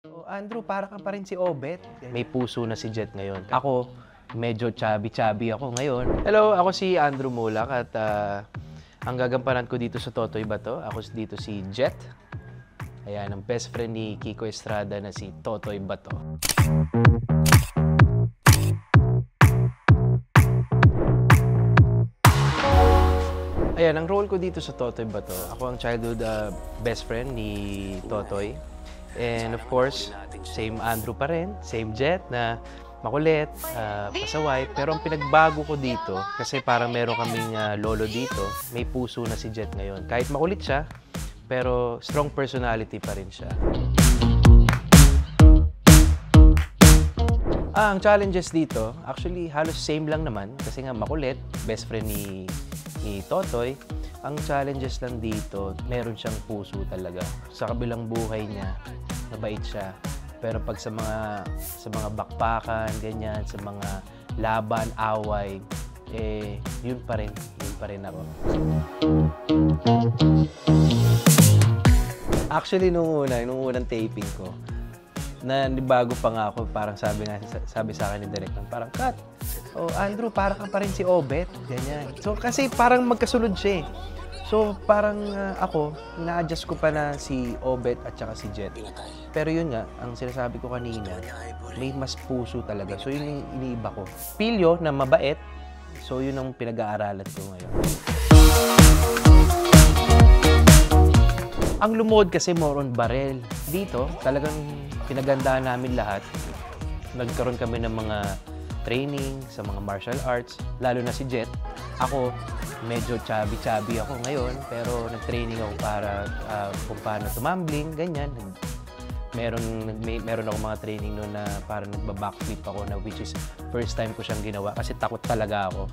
Oh, Andrew, para ka pa rin si Obet. May puso na si Jet ngayon. Ako, medyo chubby-chubby ako ngayon. Hello, ako si Andrew Mulak at ang gagampanan ko dito sa Totoy Bato, ako dito si Jet. Ayan, ang best friend ni Kiko Estrada na si Totoy Bato. Ayan, ang role ko dito sa Totoy Bato, ako ang childhood best friend ni Totoy. And of course, same Andrew pa rin, same Jet na makulit, pasaway. Pero ang pinagbago ko dito, kasi parang meron kaming lolo dito, may puso na si Jet ngayon. Kahit makulit siya, pero strong personality pa rin siya. Ang challenges dito, actually halos same lang naman kasi nga makulit, best friend ni Totoy. Ang challenges lang dito, meron siyang puso talaga. Sa kabilang buhay niya, mabait siya. Pero pag sa mga bakbakan, ganyan, sa mga laban, away, yun pa rin ako. Actually, nung unang taping ko, bago pa nga ako, parang sabi sa akin ni Direk, parang, "Cut! Oh, Andrew, para ka pa rin si Obet." Ganyan. So, kasi parang magkasunod siya eh. So, parang ako, na-adjust ko pa na si Obet at saka si Jet. Pero yun nga, ang sinasabi ko kanina, may mas puso talaga. So, yun yung iniiba ko. Pilyo na mabait, so yun ang pinag-aaralan ko ngayon. Ang Lumod kasi more on barrel. Dito, talagang pinagandahan namin lahat. Nagkaroon kami ng mga training sa mga martial arts, lalo na si Jet. Ako, medyo chubby-chubby ako ngayon, pero nag-training ako para kung paano tumambling, ganyan. Meron ako mga training noon na parang nagba-backflip ako, na which is first time ko siyang ginawa kasi takot talaga ako.